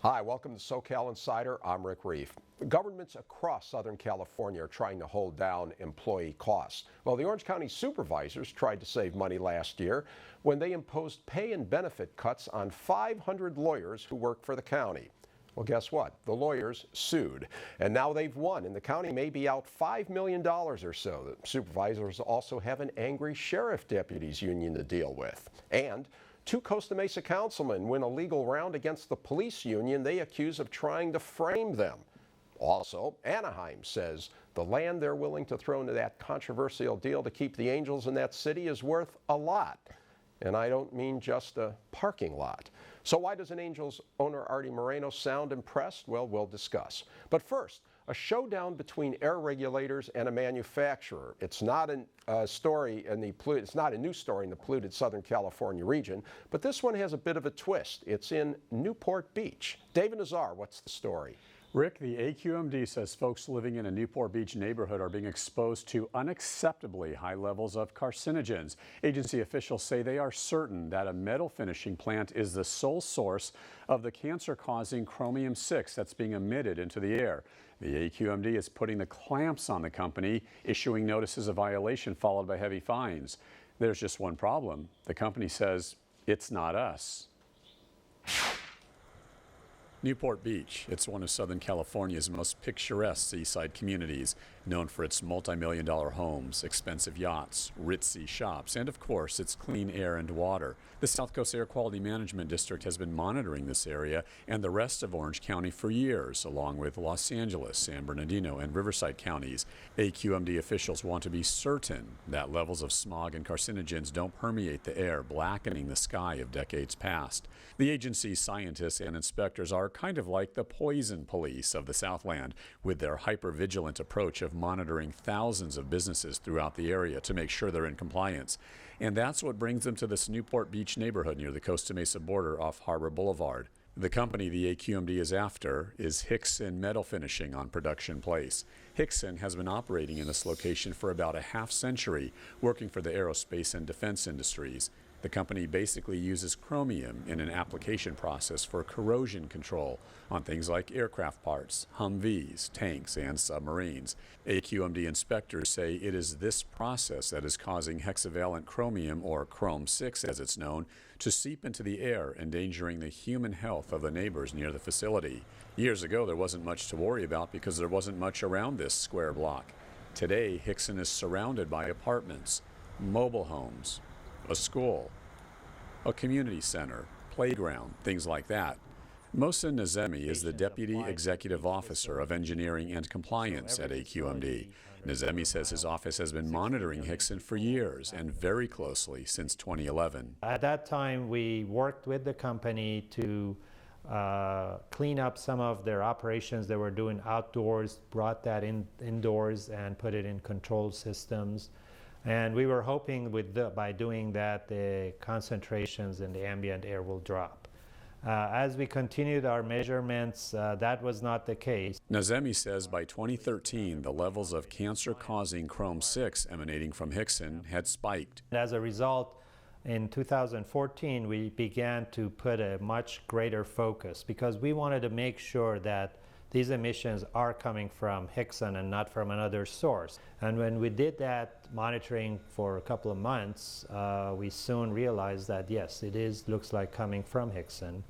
Hi, welcome to SoCal Insider. I'm Rick Reef. Governments across Southern California are trying to hold down employee costs. Well, the Orange County supervisors tried to save money last year when they imposed pay and benefit cuts on 500 lawyers who work for the county. Well, guess what? The lawyers sued, and now they've won, and the county may be out $5 million or so. The supervisors also have an angry sheriff deputies union to deal with. And two Costa Mesa councilmen win a legal round against the police union they accuse of trying to frame them. Also, Anaheim says the land they're willing to throw into that controversial deal to keep the Angels in that city is worth a lot. And I don't mean just a parking lot. So why doesn't Angels owner Artie Moreno sound impressed? Well, we'll discuss. But first, a showdown between air regulators and a manufacturer. It's not a story in the it's not a new story in the polluted Southern California region, but this one has a bit of a twist. It's in Newport Beach. David Nazar, what's the story? Rick, the AQMD says folks living in a Newport Beach neighborhood are being exposed to unacceptably high levels of carcinogens. Agency officials say they are certain that a metal finishing plant is the sole source of the cancer-causing chromium-6 that's being emitted into the air. The AQMD is putting the clamps on the company, issuing notices of violation followed by heavy fines. There's just one problem. The company says it's not us. Newport Beach, it's one of Southern California's most picturesque seaside communities, known for its multi-million-dollar homes, expensive yachts, ritzy shops, and of course, its clean air and water. The South Coast Air Quality Management District has been monitoring this area and the rest of Orange County for years, along with Los Angeles, San Bernardino, and Riverside counties. AQMD officials want to be certain that levels of smog and carcinogens don't permeate the air, blackening the sky of decades past. The agency's scientists and inspectors are kind of like the poison police of the Southland, with their hyper-vigilant approach of monitoring thousands of businesses throughout the area to make sure they're in compliance. And that's what brings them to this Newport Beach neighborhood near the Costa Mesa border off Harbor Boulevard. The company the AQMD is after is Hickson Metal Finishing on Production Place. Hickson has been operating in this location for about a half-century, working for the aerospace and defense industries. The company basically uses chromium in an application process for corrosion control on things like aircraft parts, Humvees, tanks, and submarines. AQMD inspectors say it is this process that is causing hexavalent chromium, or Chrome-6 as it's known, to seep into the air, endangering the human health of the neighbors near the facility. Years ago, there wasn't much to worry about because there wasn't much around this square block. Today, Hickson is surrounded by apartments, mobile homes, a school, a community center, playground, things like that. Mohsen Nazemi is the Deputy Executive Officer of Engineering and Compliance at AQMD. Nazemi says his office has been monitoring Hickson for years and very closely since 2011. At that time, we worked with the company to clean up some of their operations they were doing outdoors, brought that indoors and put it in control systems. And we were hoping by doing that, the concentrations in the ambient air will drop. As we continued our measurements, that was not the case. Nazemi says by 2013, the levels of cancer-causing Chrome-6 emanating from Hickson had spiked. As a result, in 2014, we began to put a much greater focus because we wanted to make sure that these emissions are coming from Hickson and not from another source. And when we did that monitoring for a couple of months, we soon realized that yes, looks like coming from Hickson.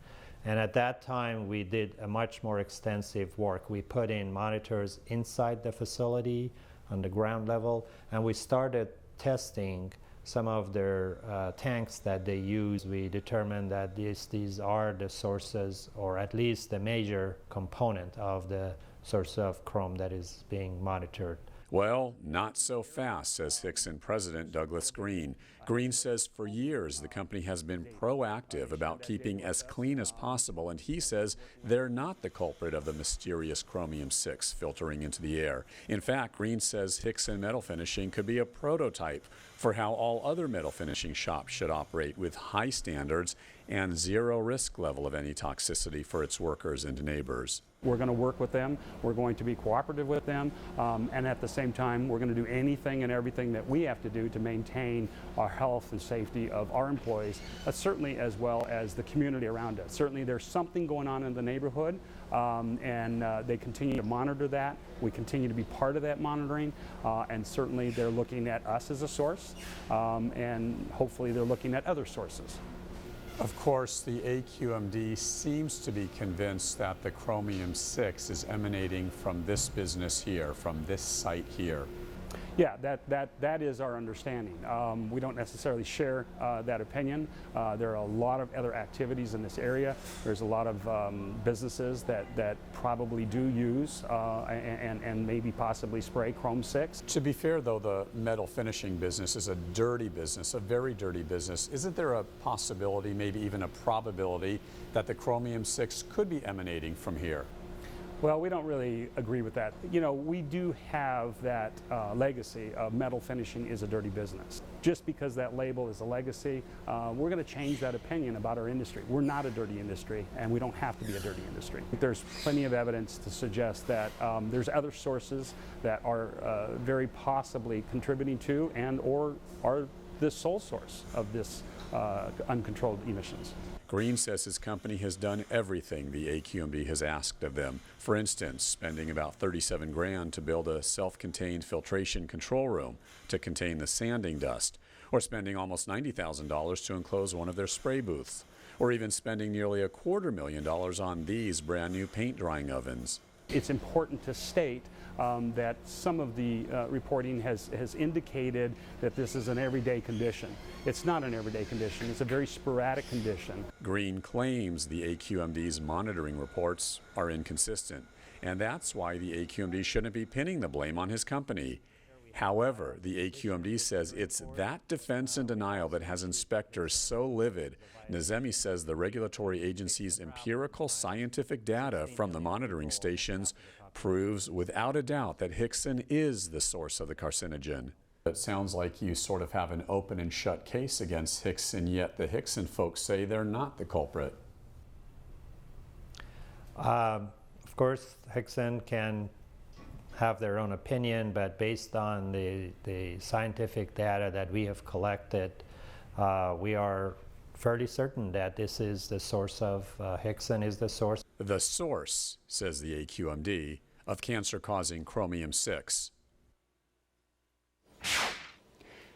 And at that time, we did a much more extensive work. We put in monitors inside the facility on the ground level, and we started testing some of their tanks that they use. We determined that these are the sources, or at least the major component of the source of chrome that is being monitored. Well, not so fast, says Hickson President Douglas Green. Green says for years the company has been proactive about keeping as clean as possible, and he says they're not the culprit of the mysterious chromium-6 filtering into the air. In fact, Green says Hickson Metal Finishing could be a prototype for how all other metal finishing shops should operate, with high standards and zero risk level of any toxicity for its workers and neighbors. We're going to work with them, we're going to be cooperative with them, and at the same time we're going to do anything and everything that we have to do to maintain our health and safety of our employees, certainly as well as the community around us. Certainly there's something going on in the neighborhood, and they continue to monitor that. We continue to be part of that monitoring, and certainly they're looking at us as a source, and hopefully they're looking at other sources. Of course, the AQMD seems to be convinced that the chromium-6 is emanating from this business here, from this site here. Yeah, that is our understanding. We don't necessarily share that opinion. There are a lot of other activities in this area. There's a lot of businesses that probably do use and maybe possibly spray Chrome-6. To be fair, though, the metal finishing business is a dirty business, a very dirty business. Isn't there a possibility, maybe even a probability, that the chromium-6 could be emanating from here? Well, we don't really agree with that. You know, we do have that legacy of metal finishing is a dirty business. Just because that label is a legacy, we're going to change that opinion about our industry. We're not a dirty industry, and we don't have to be a dirty industry. There's plenty of evidence to suggest that there's other sources that are very possibly contributing to and or are the sole source of this uncontrolled emissions. Green says his company has done everything the AQMD has asked of them. For instance, spending about 37 grand to build a self-contained filtration control room to contain the sanding dust, or spending almost $90,000 to enclose one of their spray booths, or even spending nearly $250,000 on these brand new paint drying ovens. It's important to state that some of the reporting has indicated that this is an everyday condition. It's not an everyday condition. It's a very sporadic condition. Green claims the AQMD's monitoring reports are inconsistent, and that's why the AQMD shouldn't be pinning the blame on his company. However, the AQMD says it's that defense and denial that has inspectors so livid. Nazemi says the regulatory agency's empirical scientific data from the monitoring stations proves without a doubt that Hickson is the source of the carcinogen. It sounds like you sort of have an open and shut case against Hickson, yet the Hickson folks say they're not the culprit. Of course, Hickson can have their own opinion, but based on the scientific data that we have collected, we are fairly certain that this is the source of, Hickson is the source. The source, says the AQMD, of cancer-causing chromium-6.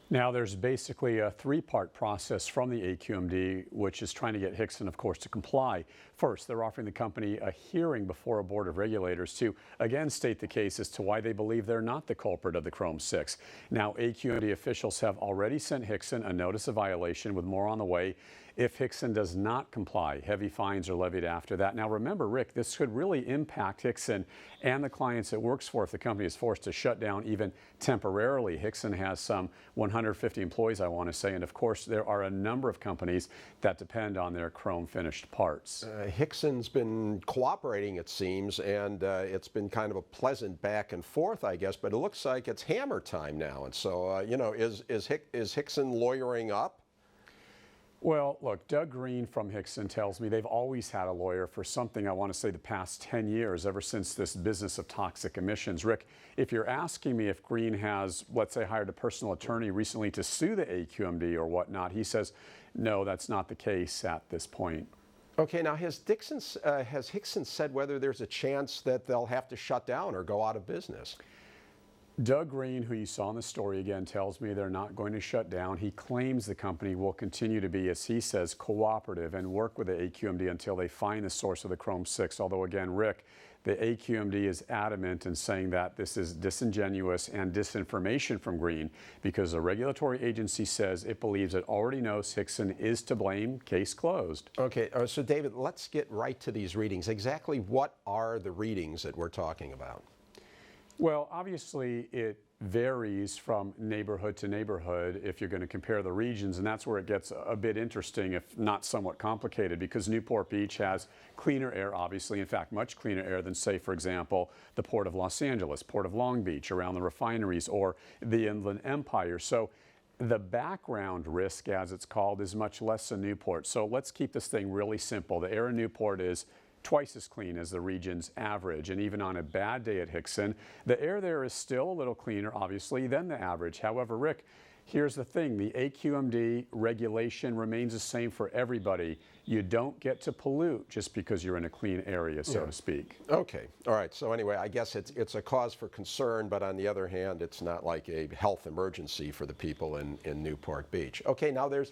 Now, there's basically a three-part process from the AQMD, which is trying to get Hickson, of course, to comply. First, they're offering the company a hearing before a board of regulators to, again, state the case as to why they believe they're not the culprit of the Chrome-6. Now, AQMD officials have already sent Hickson a notice of violation, with more on the way. If Hickson does not comply, heavy fines are levied after that. Now, remember, Rick, this could really impact Hickson and the clients it works for if the company is forced to shut down even temporarily. Hickson has some 150 employees, I want to say, and of course, there are a number of companies that depend on their chrome-finished parts. Hickson's been cooperating, it seems, and it's been kind of a pleasant back and forth, I guess, but it looks like it's hammer time now. And so, you know, is Hickson lawyering up? Well, look, Doug Green from Hickson tells me they've always had a lawyer for something, I want to say, the past 10 years, ever since this business of toxic emissions. Rick, if you're asking me if Green has, let's say, hired a personal attorney recently to sue the AQMD or whatnot, he says, no, that's not the case at this point. Okay, now has Hickson said whether there's a chance that they'll have to shut down or go out of business? Doug Green, who you saw in the story again, tells me they're not going to shut down. He claims the company will continue to be, as he says, cooperative and work with the AQMD until they find the source of the Chrome-6. Although, again, Rick, the AQMD is adamant in saying that this is disingenuous and disinformation from Green because the regulatory agency says it believes it already knows Hickson is to blame. Case closed. Okay, so David, let's get right to these readings. Exactly what are the readings that we're talking about? Well, obviously, it varies from neighborhood to neighborhood if you're going to compare the regions, and that's where it gets a bit interesting, if not somewhat complicated, because Newport Beach has cleaner air, obviously, in fact, much cleaner air than, say, for example, the Port of Los Angeles, Port of Long Beach, around the refineries, or the Inland Empire. So The background risk, as it's called, is much less in Newport. So let's keep this thing really simple. The air in Newport is twice as clean as the region's average. And even on a bad day at Hickson, the air there is still a little cleaner, obviously, than the average. However, Rick, here's the thing. The AQMD regulation remains the same for everybody. You don't get to pollute just because you're in a clean area, so to speak. Okay. All right. So anyway, I guess it's a cause for concern, but on the other hand, it's not like a health emergency for the people in Newport Beach. Okay. Now there's,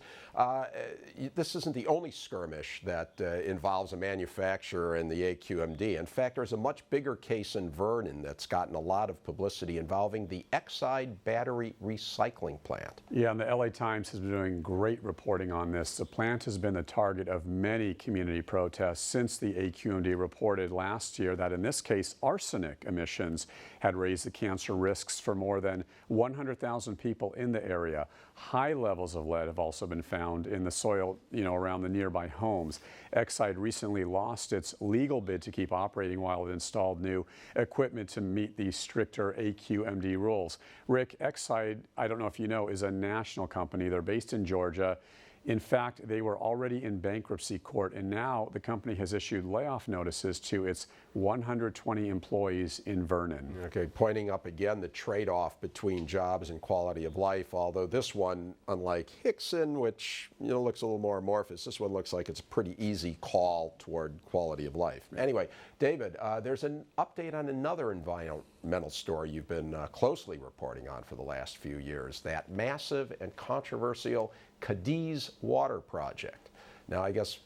this isn't the only skirmish that involves a manufacturer and the AQMD. In fact, there's a much bigger case in Vernon that's gotten a lot of publicity involving the Exide battery recycling plant. Yeah, and the LA Times has been doing great reporting on this. The plant has been the target of many community protests since the AQMD reported last year that in this case arsenic emissions had raised the cancer risks for more than 100,000 people in the area. High levels of lead have also been found in the soil, around the nearby homes. Exide recently lost its legal bid to keep operating while it installed new equipment to meet the stricter AQMD rules. Rick, Exide, I don't know if you know, is a national company. They're based in Georgia. In fact, they were already in bankruptcy court, and now the company has issued layoff notices to its 120 employees in Vernon. Okay, pointing up again the trade-off between jobs and quality of life, although this one, unlike Hickson, which looks a little more amorphous, this one looks like it's a pretty easy call toward quality of life. Anyway, David, there's an update on another environmental story you've been closely reporting on for the last few years, that massive and controversial Cadiz water project. Now, I guess,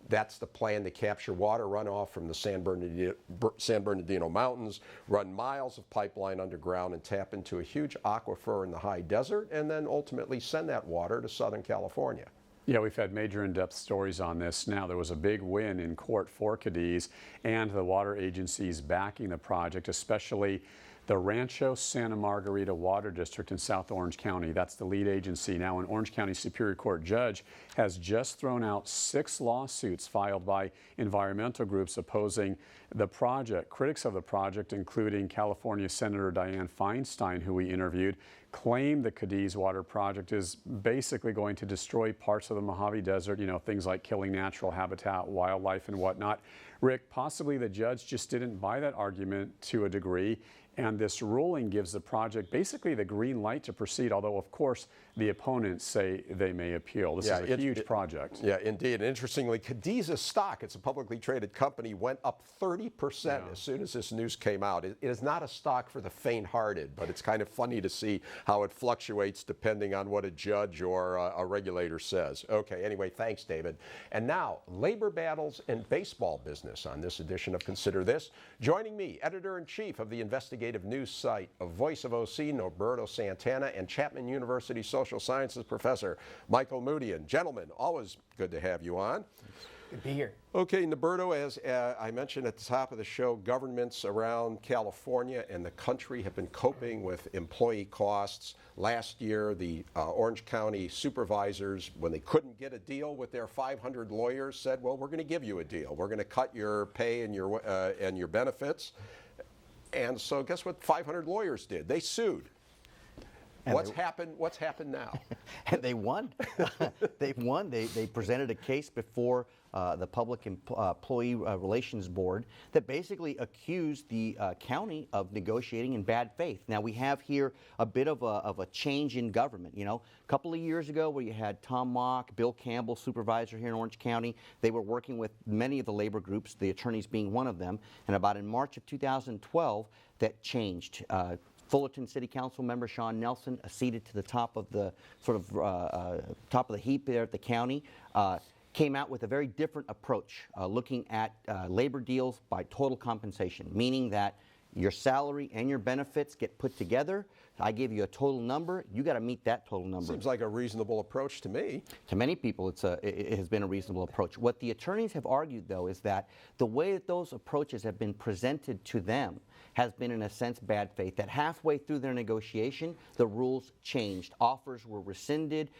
that's the plan to capture water runoff from the San Bernardino Mountains, run miles of pipeline underground, and tap into a huge aquifer in the high desert, and then ultimately send that water to Southern California. Yeah, we've had major in-depth stories on this. Now, there was a big win in court for Cadiz and the water agencies backing the project, especially the Rancho Santa Margarita Water District in South Orange County. That's the lead agency. Now, an Orange County Superior Court judge has just thrown out 6 lawsuits filed by environmental groups opposing the project. Critics of the project, including California Senator Dianne Feinstein, who we interviewed, claim the Cadiz water project is basically going to destroy parts of the Mojave Desert, things like killing natural habitat, wildlife, and whatnot. Rick, possibly the judge just didn't buy that argument to a degree, and this ruling gives the project basically the green light to proceed, although, of course, the opponents say they may appeal. This is a huge project. Yeah, indeed. And interestingly, Cadiz's stock, it's a publicly traded company, went up 30% as soon as this news came out. It is not a stock for the faint-hearted, but it's kind of funny to see how it fluctuates depending on what a judge or a regulator says. Okay, anyway, thanks, David. And now, labor battles and baseball business on this edition of Consider This. Joining me, editor-in-chief of the investigative news site, A Voice of OC, Norberto Santana, and Chapman University Social Sciences professor, Michael Moodian. Gentlemen, always good to have you on. Good to be here. Okay, Norberto, as I mentioned at the top of the show, governments around California and the country have been coping with employee costs. Last year, the Orange County supervisors, when they couldn't get a deal with their 500 lawyers, said, well, we're going to give you a deal. We're going to cut your pay and your benefits. And so guess what 500 lawyers did? They sued. What's happened now? And they won. They won. They presented a case before the Public Employee Relations Board that basically accused the county of negotiating in bad faith. Now, we have here a bit of a change in government. A couple of years ago where you had Tom Mock, Bill Campbell, supervisor here in Orange County, they were working with many of the labor groups, the attorneys being one of them. And about in March of 2012, that changed. Fullerton City Council member Sean Nelson acceded to the top of the top of the heap there at the county. Came out with a very different approach, looking at labor deals by total compensation, meaning that your salary and your benefits get put together. I give you a total number. You got to meet that total number. Seems like a reasonable approach to me. To many people, it has been a reasonable approach. What the attorneys have argued, though, is that the way that those approaches have been presented to them has been, in a sense, bad faith. That halfway through their negotiation, the rules changed. Offers were rescinded.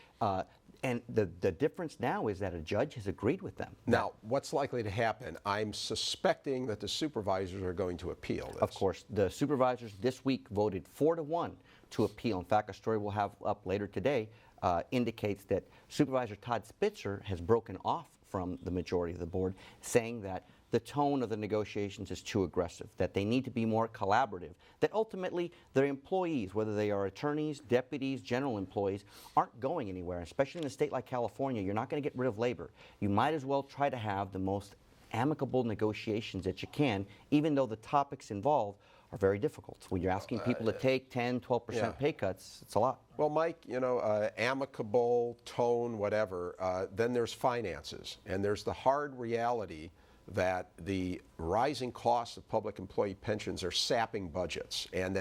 And the difference now is that a judge has agreed with them. Now, what's likely to happen? I'm suspecting that the supervisors are going to appeal this. Of course. The supervisors this week voted 4-1 to appeal. In fact, a story we'll have up later today indicates that Supervisor Todd Spitzer has broken off from the majority of the board, saying that the tone of the negotiations is too aggressive, that they need to be more collaborative, that ultimately their employees, whether they are attorneys, deputies, general employees, aren't going anywhere. Especially in a state like California, you're not going to get rid of labor. You might as well try to have the most amicable negotiations that you can, even though the topics involved are very difficult. When you're asking people to take 10, 12% pay cuts, it's a lot. Well, Mike, amicable, tone, whatever, then there's finances, and there's the hard reality that the rising costs of public employee pensions are sapping budgets, and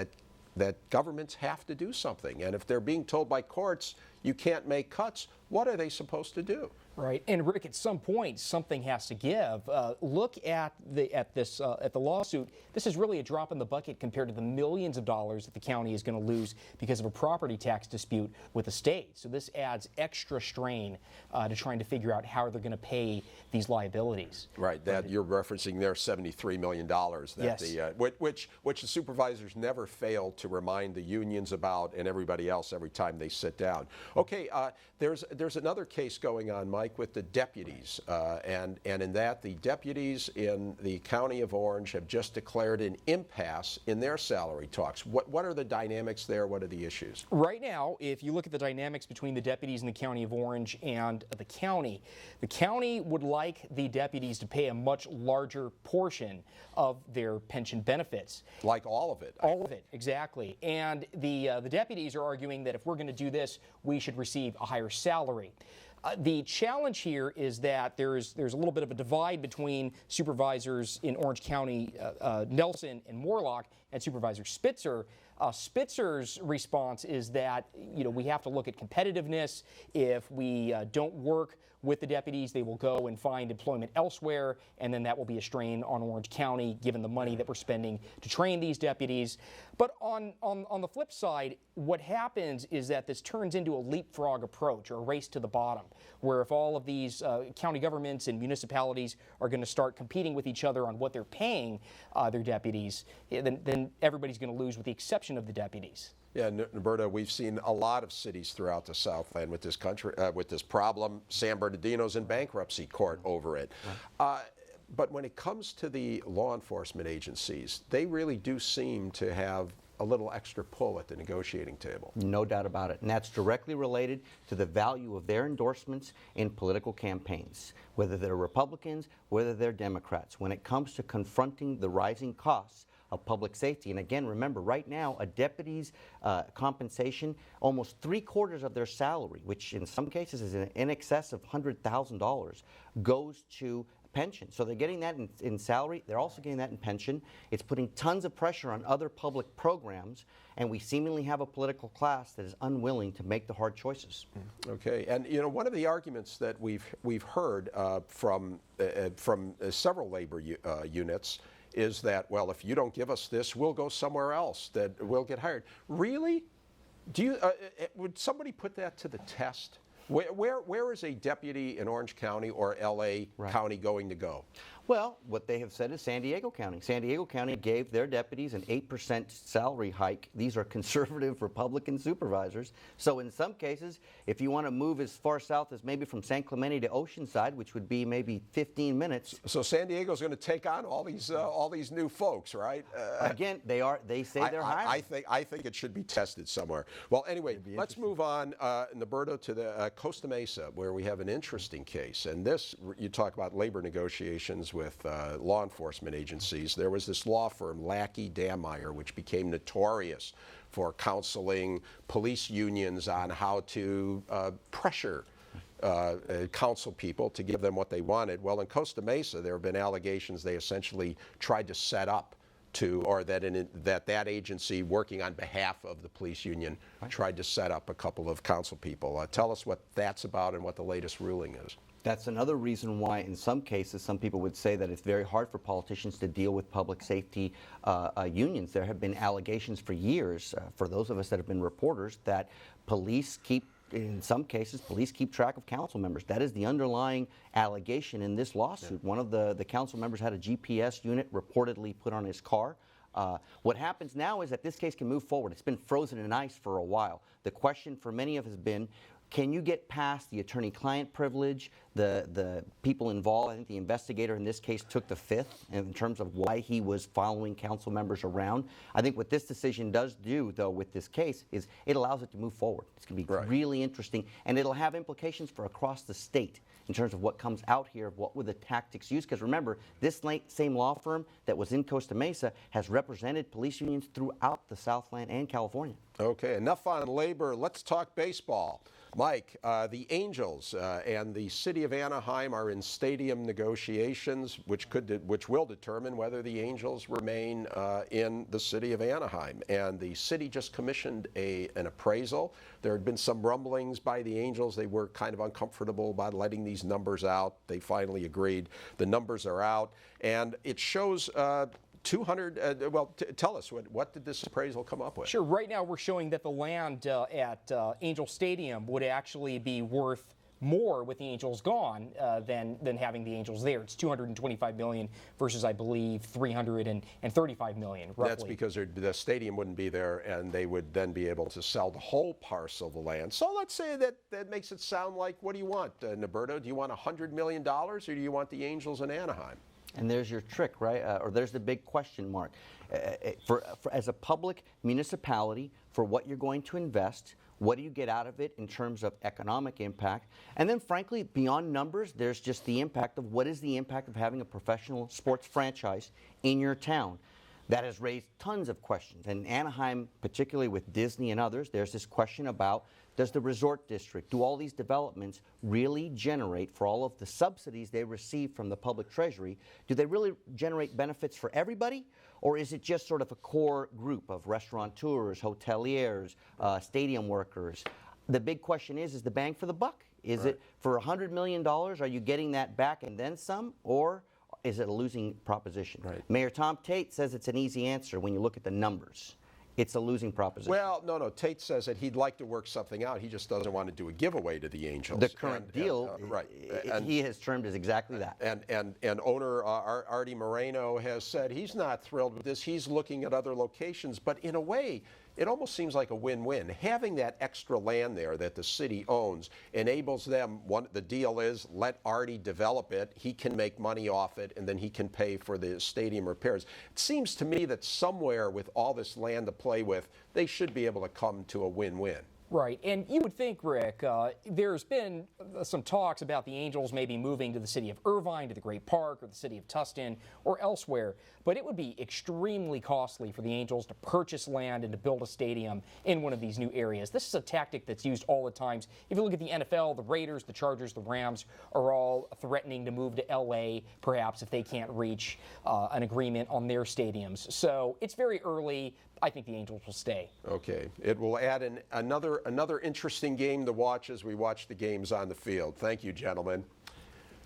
that governments have to do something. And if they're being told by courts, you can't make cuts, what are they supposed to do? Right, and Rick, at some point, something has to give. Look at the lawsuit. This is really a drop in the bucket compared to the millions of dollars that the county is going to lose because of a property tax dispute with the state. So this adds extra strain to trying to figure out how they're going to pay these liabilities. Right, that you're referencing there, $73 million. That yes. Which the supervisors never fail to remind the unions about and everybody else every time they sit down. Okay, there's another case going on, Mike, with the deputies, and in that the deputies in the County of Orange have just declared an impasse in their salary talks. What are the dynamics there? What are the issues? Right now, if you look at the dynamics between the deputies in the County of Orange and the county would like the deputies to pay a much larger portion of their pension benefits. Like all of it. All of it, exactly. And the deputies are arguing that if we're going to do this, we should receive a higher salary. The challenge here is that there's a little bit of a divide between supervisors in Orange County, Nelson and Moorlock, and Supervisor Spitzer. Spitzer's response is that we have to look at competitiveness. If we don't work with the deputies, they will go and find employment elsewhere, and then that will be a strain on Orange County, given the money that we're spending to train these deputies. But on the flip side, what happens is that this turns into a leapfrog approach, or a race to the bottom, where if all of these county governments and municipalities are going to start competing with each other on what they're paying their deputies, then everybody's going to lose, with the exception of the deputies. Yeah, Roberta, we've seen a lot of cities throughout the Southland with this country, with this problem. San Bernardino's in bankruptcy court over it. But when it comes to the law enforcement agencies, they really do seem to have a little extra pull at the negotiating table. No doubt about it. And that's directly related to the value of their endorsements in political campaigns, whether they're Republicans, whether they're Democrats. When it comes to confronting the rising costs of public safety, and again, remember, right now, a deputy's compensation, almost 3/4 of their salary, which in some cases is in excess of $100,000, goes to pension. So they're getting that in salary. They're also getting that in pension. It's putting tons of pressure on other public programs, and we seemingly have a political class that is unwilling to make the hard choices. Okay, and one of the arguments that we've heard from several labor units is that, well, if you don't give us this, we'll go somewhere else, that we'll get hired. Really? Do you would somebody put that to the test? Where is a deputy in Orange County or LA County going to go? Well, what they have said is San Diego County. San Diego County gave their deputies an 8% salary hike. These are conservative Republican supervisors. So in some cases, if you want to move as far south as maybe from San Clemente to Oceanside, which would be maybe 15 minutes. So San Diego's going to take on all these new folks, right? Again, they say they're hiring. I think it should be tested somewhere. Well, anyway, let's move on, Norberto, to the Costa Mesa, where we have an interesting case. And this, you talk about labor negotiations with law enforcement agencies. There was this law firm, Lackey Dammeier, which became notorious for counseling police unions on how to pressure counsel people to give them what they wanted. Well, in Costa Mesa, there have been allegations they essentially tried to set up or that agency working on behalf of the police union tried to set up a couple of counsel people. Tell us what that's about and what the latest ruling is. That's another reason why, in some cases, some people would say that it's very hard for politicians to deal with public safety unions. There have been allegations for years, for those of us that have been reporters, that in some cases, police keep track of council members. That is the underlying allegation in this lawsuit. Yeah. One of the council members had a GPS unit reportedly put on his car. What happens now is that this case can move forward. It's been frozen in ice for a while. The question for many of us has been, can you get past the attorney-client privilege, the people involved? I think the investigator in this case took the fifth in terms of why he was following council members around. I think what this decision does do, though, with this case is it allows it to move forward. It's going to be really interesting, and it'll have implications for across the state in terms of what comes out here, what were the tactics used. Because remember, this same law firm that was in Costa Mesa has represented police unions throughout the Southland and California. Okay, enough on labor. Let's talk baseball. Mike, the Angels and the city of Anaheim are in stadium negotiations, which will determine whether the Angels remain in the city of Anaheim. And the city just commissioned an appraisal. There had been some rumblings by the Angels. They were kind of uncomfortable about letting these numbers out. They finally agreed. The numbers are out, and it shows 200, tell us, what did this appraisal come up with? Sure. Right now we're showing that the land at Angel Stadium would actually be worth more with the Angels gone than having the Angels there. It's $225 million versus, I believe, $335 million, roughly. That's because the stadium wouldn't be there, and they would then be able to sell the whole parcel of the land. So let's say that makes it sound like, what do you want, Norberto? Do you want $100 million, or do you want the Angels in Anaheim? And there's your trick, right? Or there's the big question mark. For as a public municipality, for what you're going to invest, what do you get out of it in terms of economic impact? And then, frankly, beyond numbers, there's just the impact of what is the impact of having a professional sports franchise in your town. That has raised tons of questions. And Anaheim, particularly with Disney and others, there's this question about, does the resort district, do all these developments really generate, for all of the subsidies they receive from the public treasury, do they really generate benefits for everybody? Or is it just sort of a core group of restaurateurs, hoteliers, stadium workers? The big question is the bang for the buck? Is it for $100 million, are you getting that back and then some? Or is it a losing proposition? Mayor Tom Tate says it's an easy answer when you look at the numbers. It's a losing proposition. Well, no. Tate says that he'd like to work something out. He just doesn't want to do a giveaway to the Angels. The current deal, he has termed as exactly that. And owner Artie Moreno has said he's not thrilled with this. He's looking at other locations. But in a way, it almost seems like a win-win. Having that extra land there that the city owns enables them, the deal is, let Artie develop it, he can make money off it, and then he can pay for the stadium repairs. It seems to me that somewhere with all this land to play with, they should be able to come to a win-win. Right, and you would think, Rick, there's been some talks about the Angels maybe moving to the city of Irvine, to the Great Park, or the city of Tustin, or elsewhere, but it would be extremely costly for the Angels to purchase land and to build a stadium in one of these new areas. This is a tactic that's used all the time. If you look at the NFL, the Raiders, the Chargers, the Rams are all threatening to move to L.A., perhaps, if they can't reach an agreement on their stadiums. So it's very early. I think the Angels will stay. Okay. It will add another interesting game to watch as we watch the games on the field. Thank you, gentlemen.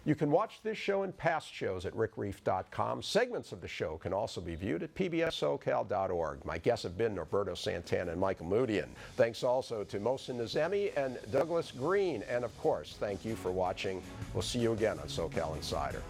You can watch this show and past shows at rickreef.com. Segments of the show can also be viewed at pbssocal.org. My guests have been Norberto Santana and Michael Moodian. Thanks also to Mohsen Nazemi and Douglas Green. And of course, thank you for watching. We'll see you again on SoCal Insider.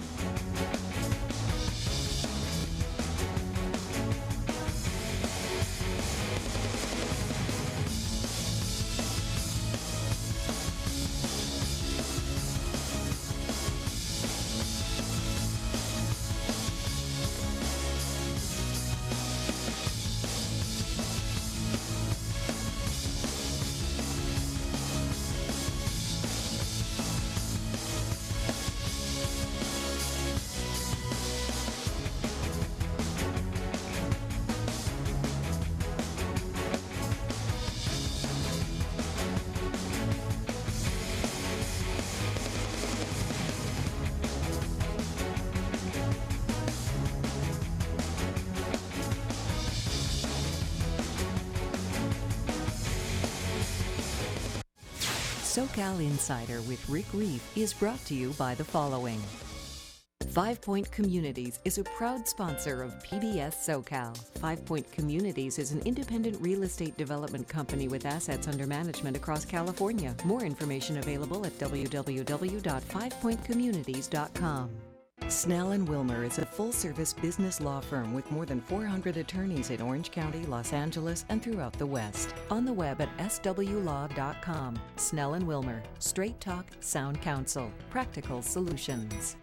SoCal Insider with Rick Reef is brought to you by the following. 5 Point Communities is a proud sponsor of PBS SoCal. 5 Point Communities is an independent real estate development company with assets under management across California. More information available at www.fivepointcommunities.com. Snell & Wilmer is a full-service business law firm with more than 400 attorneys in Orange County, Los Angeles, and throughout the West. On the web at swlaw.com. Snell & Wilmer. Straight talk, sound counsel. Practical solutions.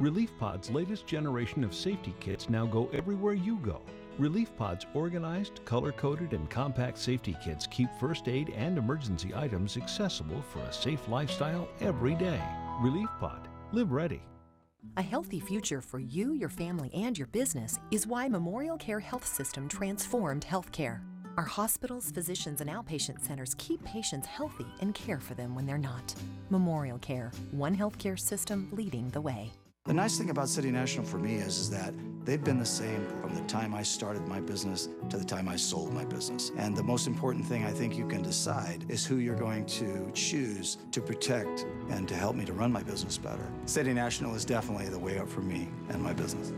Relief Pod's latest generation of safety kits now go everywhere you go. Relief Pod's organized, color-coded, and compact safety kits keep first aid and emergency items accessible for a safe lifestyle every day. Relief Pod. Live ready. A healthy future for you, your family, and your business is why Memorial Care Health System transformed healthcare. Our hospitals, physicians, and outpatient centers keep patients healthy and care for them when they're not. Memorial Care, one healthcare system leading the way. The nice thing about City National for me is that they've been the same from the time I started my business to the time I sold my business. And the most important thing I think you can decide is who you're going to choose to protect and to help me to run my business better. City National is definitely the way up for me and my business.